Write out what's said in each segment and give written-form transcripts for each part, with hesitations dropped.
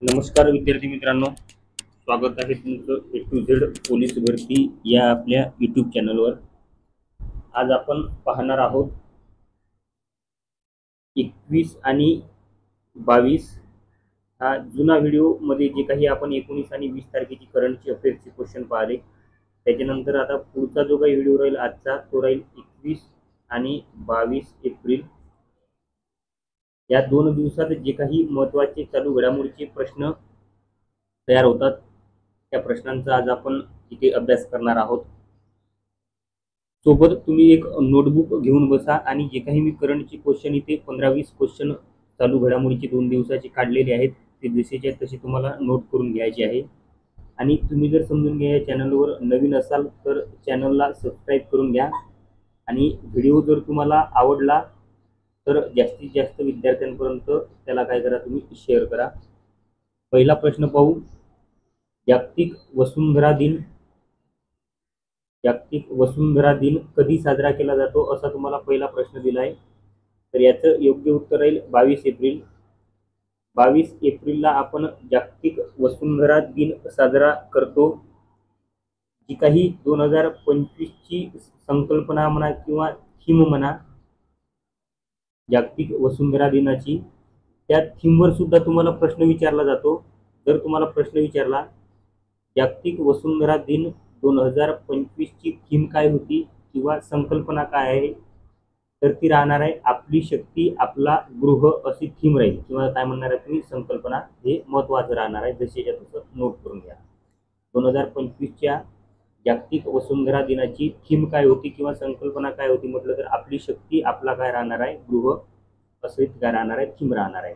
नमस्कार विद्यार्थी मित्रांनो, स्वागत आहे तुमचं ए टू झेड पोलीस भरती या आपल्या यूट्यूब चॅनलवर। आज आपण पाहणार आहोत 21 आणि 22 हा जुना व्हिडिओ मध्ये जे काही आपण 19 आणि 20 तारखेची करंटची अफेअर्सचे क्वेश्चन पाहिले। त्याच्यानंतर आता पुढचा जो काही व्हिडिओ राहील आजचा तो राहील 21 आणि 22 एप्रिल या 2 दिवसात जे काही महत्त्वाचे चालू घडामोडीचे प्रश्न तयार होतात त्या प्रश्नांचा आज आपण इथे अभ्यास करणार आहोत। सोबत तुम्ही एक नोटबुक घेऊन बसा आणि जे काही मी करंटचे क्वेश्चन इथे 15-20 क्वेश्चन चालू घडामोडीचे 2 दिवसाचे काढलेले आहेत ते जसेच्या तसे तुम्हाला नोट करून घ्यायचे आहे। आणि तुम्ही जर समजून घ्या या चॅनलवर नवीन असाल तर चॅनलला सबस्क्राइब करून घ्या आणि व्हिडिओ जर तुम्हाला आवडला तर जास्तीत जास्त विद्यार्थ्यांपर्यंत त्याला काय करा, तुम्ही शेअर करा। पहिला प्रश्न पाहू, जागतिक वसुंधरा दिन कधी साजरा केला जातो असा तुम्हाला पहिला प्रश्न दिला आहे। तर याचं योग्य उत्तर राहील 22 एप्रिल। 22 एप्रिलला आपण जागतिक वसुंधरा दिन साजरा करतो। जी काही 2025 ची संकल्पना म्हणा किंवा थीम म्हणा जागतिक वसुंधरा दिनाची, त्या थीमवर सुद्धा तुम्हाला प्रश्न विचारला जातो। जर तुम्हाला प्रश्न विचारला जागतिक वसुंधरा दिन 2025 ची थीम काय होती किंवा संकल्पना काय आहे, तर ती राहणार आहे आपली शक्ती आपला गृह अशी थीम राहील किंवा काय म्हणणार आहे तुम्ही संकल्पना, हे महत्त्वाचं राहणार आहे। जसेच्या तसं नोट करून घ्या। 2025 च्या जागतिक वसुंधरा दिनाची थीम काय होती किंवा संकल्पना काय होती म्हटलं तर आपली शक्ती आपला काय राहणार आहे, गृह असे काय राहणार आहे, थीम राहणार आहे।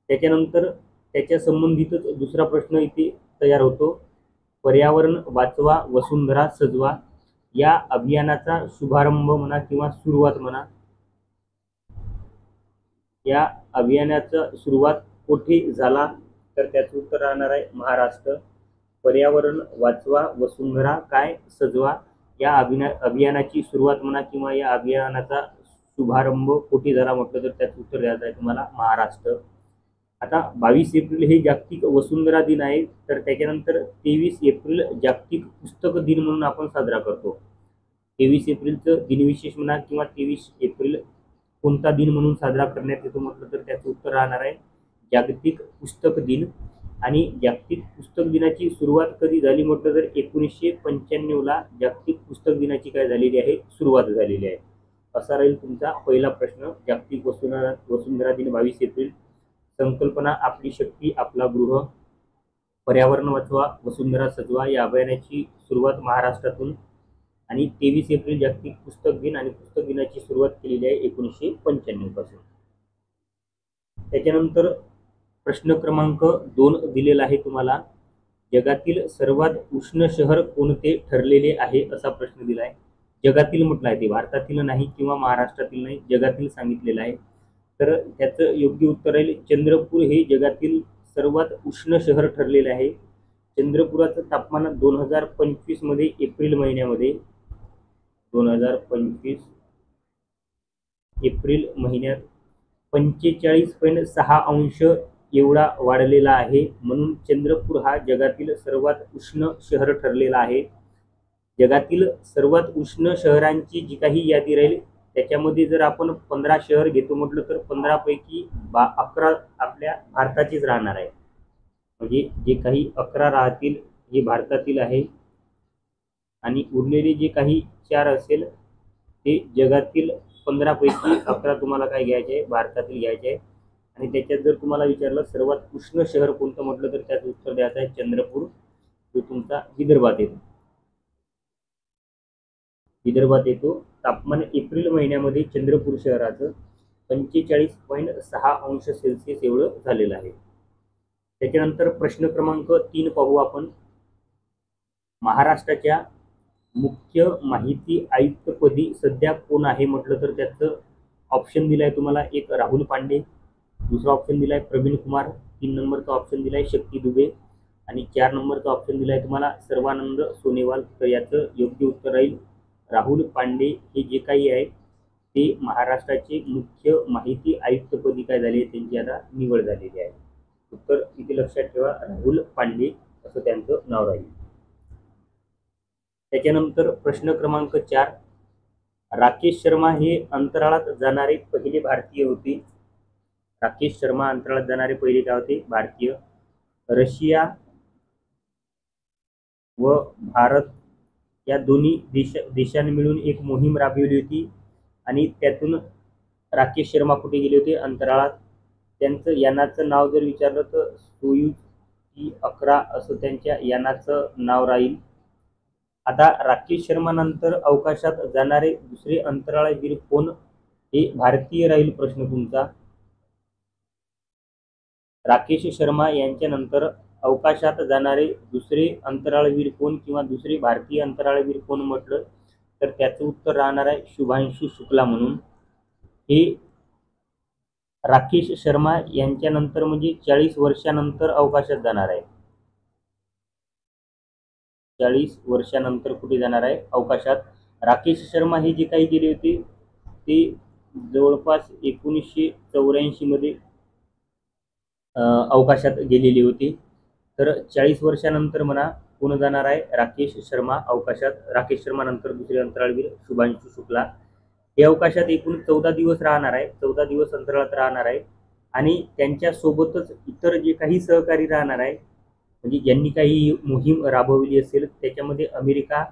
त्याच्यानंतर त्याच्या संबंधितच दुसरा प्रश्न इथे तयार होतो, पर्यावरण वाचवा वसुंधरा सजवा या अभियानाचा शुभारंभ म्हणा किंवा सुरुवात म्हणा, या अभियानाचा सुरुवात कुठे झाला, तर त्याचं उत्तर राहणार आहे महाराष्ट्र। पर्यावरण वाचवा वसुंधरा काय सजवा या अभियानाची सुरुवात म्हणा किंवा या अभियानाचा शुभारंभ कुठे झाला म्हटलं तर त्याचं उत्तर द्यायचं आहे तुम्हाला महाराष्ट्र। आता 22 एप्रिल हे जागतिक वसुंधरा दिन आहे, तर त्याच्यानंतर 23 एप्रिल जागतिक पुस्तक दिन म्हणून आपण साजरा करतो। 23 एप्रिलचं दिनविशेष म्हणा किंवा 23 एप्रिल कोणता दिन म्हणून साजरा करण्यात येतो म्हटलं तर त्याचं उत्तर राहणार आहे जागतिक पुस्तक दिन। आणि जागतिक पुस्तक दिनाची सुरुवात कधी झाली म्हटलं तर 1995 ला जागतिक पुस्तक दिनाची काय झालेली आहे, सुरुवात झालेली आहे। असा राहील तुमचा पहिला प्रश्न, जागतिक वसुंधरा दिन 22 एप्रिल, संकल्पना आपली शक्ती आपला गृह, पर्यावरण वाचवा वसुंधरा सजवा या अभियानाची सुरुवात महाराष्ट्रातून, आणि 23 एप्रिल जागतिक पुस्तक दिन आणि पुस्तक दिनाची सुरुवात केलेली आहे 1995 पासून। त्याच्यानंतर प्रश्न क्रमांक 2 दिलेला आहे तुम्हाला, जगातील सर्वात उष्ण शहर कोणते ठरलेले आहे असा प्रश्न दिला आहे। जगातील म्हटलं आहे, ते भारतातील नाही किंवा महाराष्ट्रातील नाही, जगातील सांगितलेलं आहे। तर त्याचं योग्य उत्तर राहील चंद्रपूर हे जगातील सर्वात उष्ण शहर ठरलेले आहे। चंद्रपुराचं तापमान 2025 मध्ये एप्रिल महिन्यामध्ये 2025 एप्रिल महिन्यात 45.6 अंश एवढा वाढलेला आहे, म्हणून चंद्रपूर हा जगातील सर्वात उष्ण शहर ठरलेला आहे। जगातील सर्वात उष्ण शहरांची जी काही यादी राहील त्याच्यामध्ये जर आपण 15 शहर घेतो म्हटलं तर 15 पैकी 11 आपल्या भारताचीच राहणार आहे। म्हणजे जे काही 11 राहतील हे भारतातील आहे आणि उरलेले जे काही 4 असेल ते जगातील 15 पैकी 11 तुम्हाला काय घ्यायचे आहे, भारतातील घ्यायचे आहे। आणि त्याच्यात जर तुम्हाला विचारलं सर्वात उष्ण शहर कोणतं म्हटलं तर त्याचं उत्तर द्यायचं आहे चंद्रपूर, जो तुमचा विदर्भात येतो। विदर्भात येतो। तापमान एप्रिल महिन्यामध्ये चंद्रपूर शहराचं 45.6 अंश सेल्सिअस एवढं झालेलं आहे। त्याच्यानंतर प्रश्न क्रमांक 3 पाहू आपण, महाराष्ट्राच्या मुख्य माहिती आयुक्तपदी सध्या कोण आहे म्हटलं तर त्याचं ऑप्शन दिलाय तुम्हाला, एक राहुल पांडे, दुसरा ऑप्शन दिलाय प्रवीण कुमार, 3 नंबरचा ऑप्शन दिलाय शक्ती दुबे आणि 4 नंबरचा ऑप्शन दिलाय तुम्हाला सर्वानंद सोनेवाल। तर याचं योग्य उत्तर राहील राहुल पांडे हे जे काही आहे ते महाराष्ट्राचे मुख्य माहिती आयुक्तपदी काय झाले, त्यांची आता निवड झालेली आहे। उत्तर इथे लक्षात ठेवा, राहुल पांडे असं त्यांचं नाव राहील. त्याच्यानंतर प्रश्न क्रमांक 4, राकेश शर्मा हे अंतराळात जाणारे पहिले भारतीय होते. राकेश शर्मा अंतराळात जाणारे पहिले काय होते? भारतीय. रशिया व भारत या दोन्ही देशांनी मिळून एक मोहीम राबविली होती आणि त्यातून राकेश शर्मा कुठे गेले होते? अंतराळात. त्यांचं यानाचं नाव जर विचारलं तर सोयूज T-11 असं त्यांच्या यानाचं नाव राहील. आता राकेश शर्मा नंतर अवकाशात जाणारे दुसरे अंतराळवीर कोण? हे भारतीय राहील प्रश्न तुमचा. राकेश शर्मा यांच्यानंतर अवकाशात जाणारे दुसरे अंतराळवीर कोण किंवा दुसरे भारतीय अंतराळवीर कोण म्हटलं तर त्याचं उत्तर राहणार आहे शुभांशु शुक्ला म्हणून. हे राकेश शर्मा यांच्यानंतर म्हणजे 40 वर्षानंतर अवकाशात जाणार आहे. 40 वर्षानंतर कुठे जाणार आहे? अवकाशात. राकेश शर्मा हे जे काही गेले होते ते जवळपास 1984 मध्ये अवकाशात गेलेले होते. तर 40 वर्षानंतर म्हणा कोण जाणार आहे? राकेश शर्मा अवकाशात. राकेश शर्मा नंतर दुसरे अंतराळवीर शुभांशु शुक्ला. हे अवकाशात एकूण 14 दिवस राहणार आहे. 14 दिवस अंतराळात राहणार आहे आणि त्यांच्या सोबतच इतर जे काही सहकारी राहणार आहे म्हणजे ज्यांनी काही मोहीम राबवली असेल त्याच्यामध्ये अमेरिका,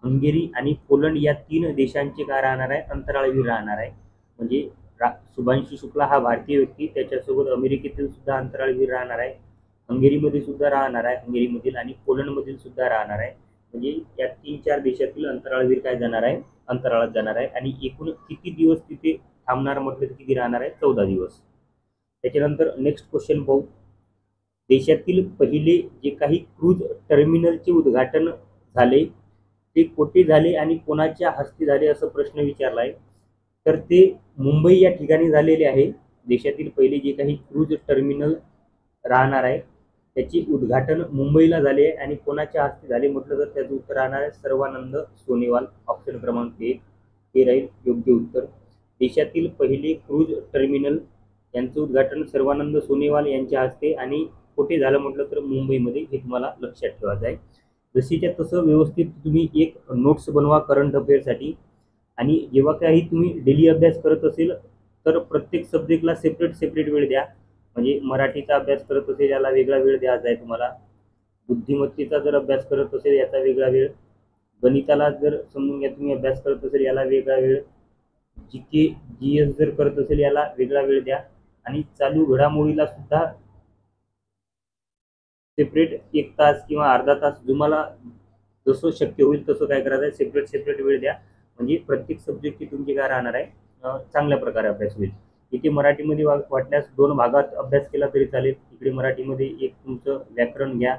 हंगेरी आणि पोलंड या 3 देशांचे काय राहणार आहे? अंतराळवीर राहणार आहे. म्हणजे शुभांशु शुक्ला हा भारतीय व्यक्ती, त्याच्यासोबत अमेरिकेतील सुद्धा अंतराळवीर राहणार आहे, हंगेरीमध्ये सुद्धा राहणार आहे, हंगेरीमधील आणि पोलंडमधील सुद्धा राहणार आहे. म्हणजे या 3-4 देशातील अंतराळवीर काय जाणार आहे? अंतराळात जाणार आहे. आणि एकूण किती दिवस तिथे थांबणार म्हटलं तर किती राहणार आहे? 14 दिवस. त्याच्यानंतर नेक्स्ट क्वेश्चन पाहू. देशातील पहिले जे काही क्रूज टर्मिनलचे उद्घाटन झाले ते कोठे झाले आणि कोणाच्या हस्ते झाले असं प्रश्न विचारला आहे. तर ते मुंबई या ठिकाणी झालेले आहे. देशातील पहिले जे काही क्रूज टर्मिनल राहणार आहे त्याचे उद्घाटन मुंबईला झाले आहे आणि कोणाच्या हस्ते झाले म्हटलं तर त्याचं उत्तर राहणार आहे सर्वानंद सोनेवाल. ऑप्शन क्रमांक 1 हे राहील योग्य उत्तर. देशातील पहिले क्रूज टर्मिनल यांचं उद्घाटन सर्वानंद सोनेवाल यांच्या हस्ते आणि कुठे झालं म्हटलं तर मुंबईमध्ये. हे तुम्हाला लक्षात ठेवायचं आहे. जशीच्या तसं व्यवस्थित तुम्ही एक नोट्स बनवा करंट अफेअरसाठी आणि जेव्हा काही तुम्ही डेली अभ्यास करत असेल तर प्रत्येक सब्जेक्टला सेपरेट वेळ द्या. म्हणजे मराठीचा अभ्यास करत असेल याला वेगळा वेळ द्यायचा आहे तुम्हाला, बुद्धिमत्तेचा जर अभ्यास करत असेल याचा वेगळा वेळ, गणिताला जर समजून घ्या तुम्ही अभ्यास करत असेल याला वेगळा वेळ, GK GS जर करत असेल याला वेगळा वेळ द्या आणि चालू घडामोडीला सुद्धा सेपरेट 1 तास किंवा अर्धा तास तुम्हाला जसं शक्य होईल तसं काय करायचं आहे सेपरेट वेळ द्या. म्हणजे प्रत्येक सब्जेक्टची तुमची काय राहणार आहे चांगल्या प्रकारे अभ्यास होईल. इथे मराठीमध्ये वाटल्यास 2 भागात अभ्यास केला तरी चालेल. इकडे मराठीमध्ये एक तुमचं व्याकरण घ्या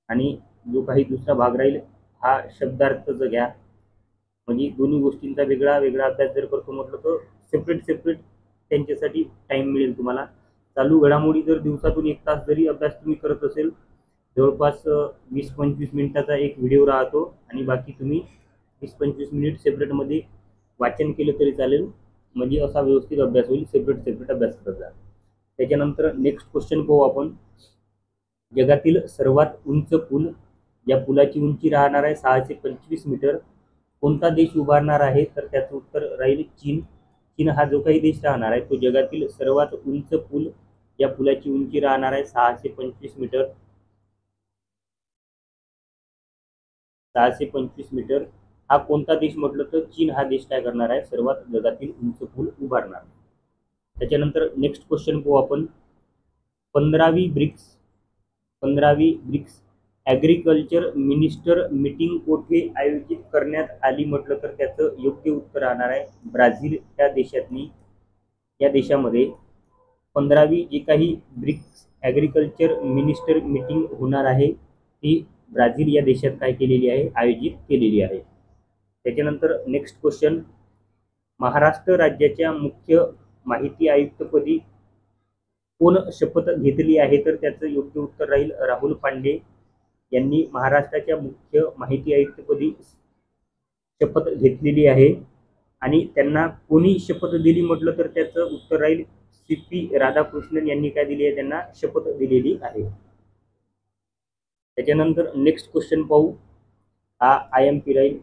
आणि जो काही दुसरा भाग राहील हा शब्दार्थच घ्या. म्हणजे दोन्ही गोष्टींचा वेगळा अभ्यास जर करतो म्हटलं तर सेपरेट त्यांच्यासाठी टाईम मिळेल तुम्हाला. चालू घडामोडी जर दिवसातून 1 तास जरी अभ्यास तुम्ही करत असेल जवळपास 20-25 मिनिटाचा एक व्हिडिओ राहतो आणि बाकी तुम्ही 20-25 मिनिट सेपरेटमध्ये वाचन केलं तरी चालेल. म्हणजे असा व्यवस्थित अभ्यास होईल. सेपरेट अभ्यास करत जा. त्याच्यानंतर नेक्स्ट क्वेश्चन पाहू आपण. जगातील सर्वात उंच पूल, या पुलाची उंची राहणार आहे 625 मीटर, कोणता देश उभारणार आहे तर त्याचं उत्तर राहील चीन. चीन हा जो काही देश राहणार आहे तो जगातील सर्वात उंच पूल, या पुलाची उंची राहणार आहे 625 मीटर. 625 मीटर. हा कोणता देश म्हटलं तर चीन हा देश काय करणार आहे सर्वात जगातील उंच पूल उभारणार. त्याच्यानंतर नेक्स्ट क्वेश्चन पाहू आपण. 15वी ब्रिक्स ॲग्रिकल्चर मिनिस्टर मीटिंग कोठे आयोजित करण्यात आली म्हटलं तर त्याचं योग्य उत्तर राहणार आहे ब्राझील या देशामध्ये 15वी जी काही ब्रिक्स ॲग्रिकल्चर मिनिस्टर मीटिंग होणार आहे ती ब्राझील या देशात काय केलेली आहे? आयोजित केलेली आहे. त्याच्यानंतर नेक्स्ट क्वेश्चन. महाराष्ट्र राज्याच्या मुख्य माहिती आयुक्तपदी कोण शपथ घेतली आहे तर त्याचं योग्य उत्तर राहील राहुल पांडे यांनी महाराष्ट्राच्या मुख्य माहिती आयुक्तपदी शपथ घेतलेली आहे. आणि त्यांना कोणी शपथ दिली म्हटलं तर त्याचं उत्तर राहील CP राधाकृष्णन यांनी काय दिली आहे, त्यांना शपथ दिलेली आहे. त्याच्यानंतर नेक्स्ट क्वेश्चन पाहू. हा IMP राहील.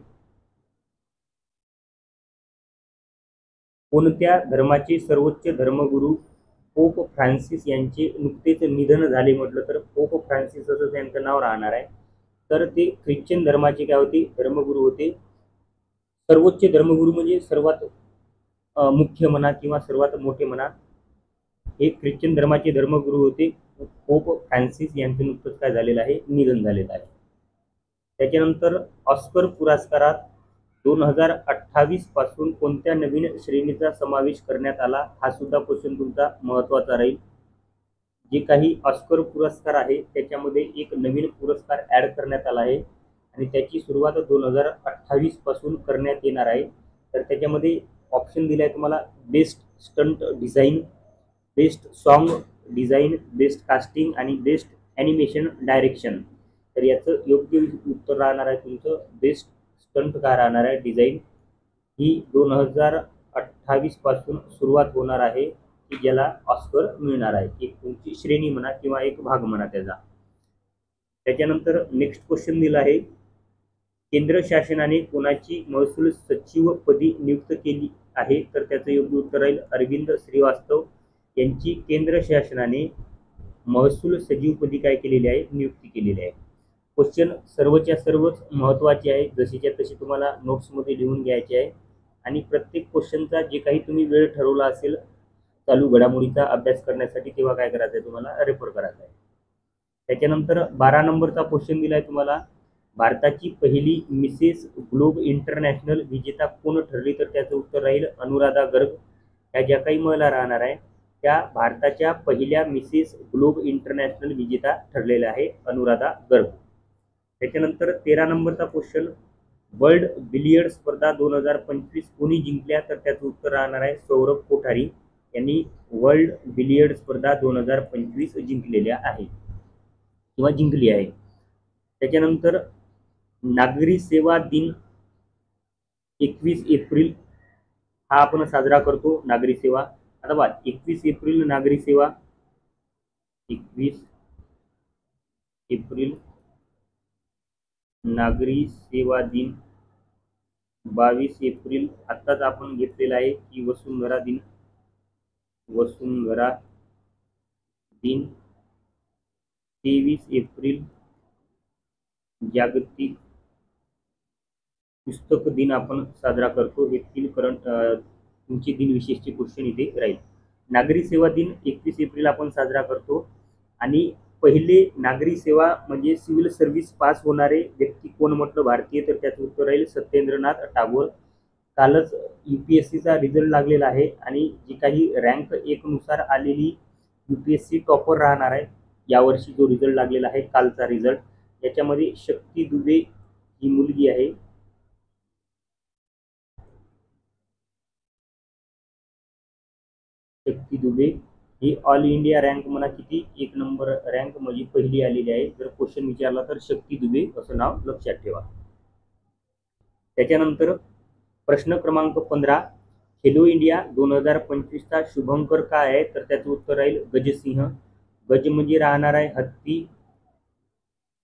कोणत्या धर्माचे सर्वोच्च धर्मगुरू पोप फ्रान्सिस यांचे नुकतेच निधन झाले म्हटलं तर पोप फ्रान्सिस असं त्यांचं नाव राहणार आहे. तर ते ख्रिश्चन धर्माचे काय होते, धर्मगुरू होते. सर्वोच्च धर्मगुरू म्हणजे सर्वात मुख्य म्हणा किंवा सर्वात मोठे म्हणा, हे ख्रिश्चन धर्माचे धर्मगुरू होते. पोप फ्रान्सिस यांचं नुकतंच काय झालेलं आहे, निधन झालेलं आहे. त्याच्यानंतर ऑस्कर पुरस्कारात 2028 पासून कोणत्या नवीन श्रेणीचा समावेश करण्यात आला, हा सुद्धा क्वेश्चन तुमचा महत्त्वाचा राहील. जे काही ऑस्कर पुरस्कार आहे त्याच्यामध्ये एक नवीन पुरस्कार ॲड करण्यात आला आहे आणि त्याची सुरुवात 2028 पासून करण्यात येणार आहे. तर त्याच्यामध्ये ऑप्शन दिला आहे तुम्हाला best stunt design, best song design, best casting आणि बेस्ट ॲनिमेशन डायरेक्शन. तर याचं योग्य उत्तर राहणार आहे तुमचं बेस्ट स्टंट काय राहणार आहे, डिझाईन. ही 2028 पासून सुरुवात होणार आहे की ज्याला ऑस्कर मिळणार आहे. एक तुमची श्रेणी म्हणा किंवा एक भाग म्हणा त्याचा. त्याच्यानंतर नेक्स्ट क्वेश्चन दिला आहे. केंद्र शासनाने कोणाची महसूल सचिव पदी नियुक्त केली आहे, तर त्याचं योग्य उत्तर राहील अरविंद श्रीवास्तव यांची केंद्र शासनाने महसूल सचिवपदी काय केलेली आहे, नियुक्ती केलेली आहे. क्वेश्चन सर्वच्या सर्वच महत्त्वाचे आहे, जशीच्या तशी तुम्हाला नोट्समध्ये लिहून घ्यायचे आहे आणि प्रत्येक क्वेश्चनचा जे काही तुम्ही वेळ ठरवला असेल चालू घडामोडीचा अभ्यास करण्यासाठी तेव्हा काय करायचं आहे, तुम्हाला रेफर करायचं आहे. त्याच्यानंतर 12 नंबरचा क्वेश्चन दिला आहे तुम्हाला. भारताची पहिली मिसेस ग्लोब इंटरनॅशनल विजेता कोण ठरली, तर त्याचं उत्तर राहील अनुराधा गर्ग. ह्या ज्या काही महिला राहणार आहे त्या भारताच्या पहिल्या मिसेस ग्लोब इंटरनॅशनल विजेता ठरलेल्या आहे अनुराधा गर्ग. त्याच्यानंतर 13 नंबरचा क्वेश्चन. वर्ल्ड बिलियर्ड स्पर्धा 2025 कोणी जिंकल्या, तर त्याचं उत्तर राहणार आहे सौरभ कोठारी यांनी वर्ल्ड बिलियर्ड स्पर्धा 2025 जिंकलेल्या आहे किंवा जिंकली आहे. त्याच्यानंतर नागरी सेवा दिन 21 एप्रिल हा आपण साजरा करतो. नागरी सेवा आता बघा 21 एप्रिल नागरी सेवा, 21 एप्रिल नागरी सेवा दिन, 22 एप्रिल आत्ताच आपण घेतलेला आहे की वसुंधरा दिन, वसुंधरा दिन, 23 एप्रिल जागतिक पुस्तक दिन आपण साजरा करतो. हे 3 करंट तुमची दिनविशेषचे क्वेश्चन इथे राहील. नागरी सेवा दिन 21 एप्रिल आपण साजरा करतो आणि पहिले नागरी सेवा म्हणजे सिव्हिल सर्व्हिस पास होणारे व्यक्ती कोण म्हटलं भारतीय, तर त्याचं उत्तर राहील सत्येंद्रनाथ टागोर. कालच UPSCचा रिझल्ट लागलेला आहे आणि जी काही रँक 1 नुसार आलेली UPSC टॉपर राहणार आहे यावर्षी जो रिझल्ट लागलेला आहे कालचा रिझल्ट, याच्यामध्ये शक्ती दुबे ही मुलगी आहे. शक्ती दुबे ही ऑल इंडिया रँक म्हणा किती 1 नंबर रँक म्हणजे पहिली आलेली आहे. जर क्वेश्चन विचारला तर शक्ती दुबे असं नाव लक्षात ठेवा. त्याच्यानंतर प्रश्न क्रमांक 15. खेलो इंडिया 2025चा शुभंकर काय आहे, तर त्याचं उत्तर राहील गजसिंह. गज म्हणजे राहणार आहे हत्ती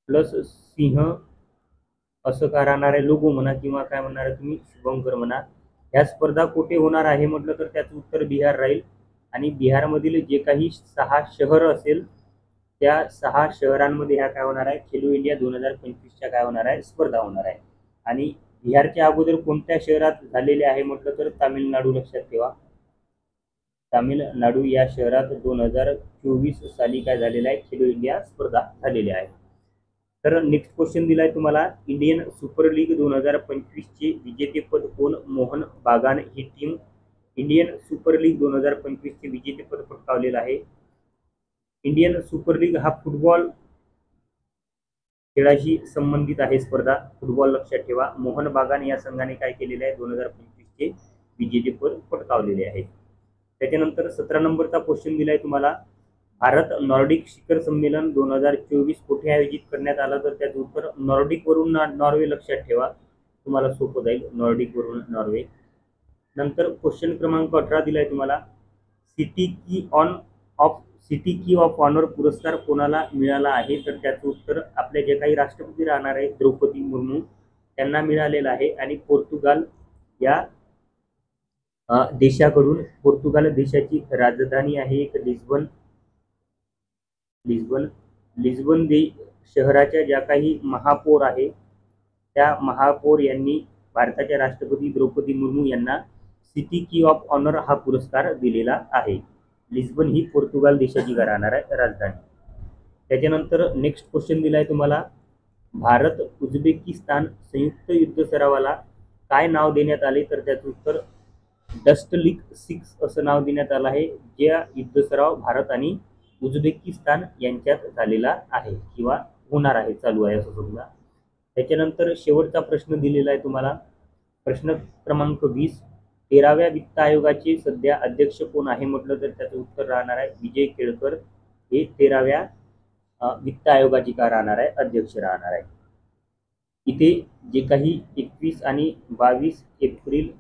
प्लस सिंह असं काय राहणार आहे, लोगो म्हणा किंवा काय म्हणणार आहे तुम्ही, शुभंकर म्हणा. ह्या स्पर्धा कुठे होणार आहे म्हटलं तर त्याचं उत्तर बिहार राहील आणि बिहारमधील जे काही 6 शहर असेल त्या 6 शहरांमध्ये ह्या काय होणार आहे, खेलो इंडिया 2025च्या काय होणार आहे, स्पर्धा होणार आहे. आणि बिहारच्या अगोदर कोणत्या शहरात झालेले आहे म्हटलं तर तामिळनाडू लक्षात ठेवा. तामिळनाडू या शहरात 2024 साली काय झालेलं आहे, खेलो इंडिया स्पर्धा झालेल्या आहे. तर नेक्स्ट क्वेश्चन दिलाय तुम्हाला. इंडियन सुपर लीग 2025चे विजेतेपद कोण, मोहन बागान ही टीम इंडियन सुपर लीग 2025चे विजेतेपद पटकावलेलं आहे. इंडियन सुपर लीग हा फुटबॉल खेळाशी संबंधित आहे स्पर्धा, फुटबॉल लक्षात ठेवा. मोहन बागान या संघाने काय केलेले आहे, 2025चे विजेतेपद पटकावलेले आहे. त्याच्यानंतर 17 नंबरचा क्वेश्चन दिलाय तुम्हाला. भारत नॉर्डिक शिखर संमेलन 2024 कुठे आयोजित करण्यात आलं, तर त्याचं उत्तर नॉर्डिक वरून नॉर्वे लक्षात ठेवा, तुम्हाला सोपं जाईल. नॉर्डिक वरून नॉर्वे. नंतर क्वेश्चन क्रमांक 18 दिलाय तुम्हाला. सिटी की ऑफ ऑनर पुरस्कार कोणाला मिळाला आहे, तर त्याचं उत्तर आपले जे काही राष्ट्रपती राहणार आहे द्रौपदी मुर्मू त्यांना मिळालेलं आहे. आणि पोर्तुगाल या देशाकडून, पोर्तुगाल देशाची राजधानी आहे एक लिस्बन. लिस्बन लिस्बन शहराच्या ज्या काही महापौर आहे त्या महापौर यांनी भारताच्या राष्ट्रपती द्रौपदी मुर्मू यांना सिटी की ऑफ ऑनर हा पुरस्कार दिलेला आहे. लिस्बन ही पोर्तुगाल देशाची राहणार आहे राजधानी. त्याच्यानंतर नेक्स्ट क्वेश्चन दिलाय तुम्हाला, भारत उझबेकिस्तान संयुक्त युद्ध सरावाला काय नाव देण्यात आले, तर त्याचं उत्तर डस्टलिक 6 असं नाव देण्यात आलं आहे. ज्या युद्ध सराव भारत आणि उझबेकिस्तान यांच्यात झालेला आहे किंवा होणार आहे, चालू आहे असं समजा. त्याच्यानंतर शेवटचा प्रश्न दिलेला आहे तुम्हाला, प्रश्न क्रमांक 20, 13व्या वित्त आयोगाचे सध्या अध्यक्ष कोण आहे म्हटलं तर त्याचं उत्तर राहणार आहे विजय केळकर. हे 13व्या वित्त आयोगाची का राहणार आहे, अध्यक्ष राहणार आहे. इथे जे काही 21 आणि 22 एप्रिल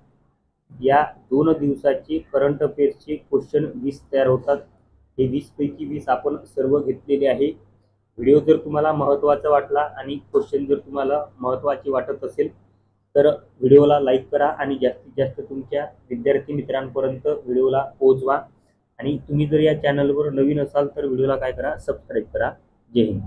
या 2 दिवसाचे करंट अफेअर्सचे क्वेश्चन 20 तयार होतात. हे 20 पैकी 20 आपण सर्व घेतलेले आहे. व्हिडिओ जर तुम्हाला महत्त्वाचा वाटला आणि क्वेश्चन जर तुम्हाला महत्त्वाचे वाटत असेल तर व्हिडिओला लाईक करा आणि जास्तीत जास्त तुमच्या विद्यार्थी मित्रांपर्यंत व्हिडिओला पोहोचवा. आणि तुम्ही जर या चॅनलवर नवीन असाल तर व्हिडिओला काय करा, सबस्क्राईब करा. जय हिंद.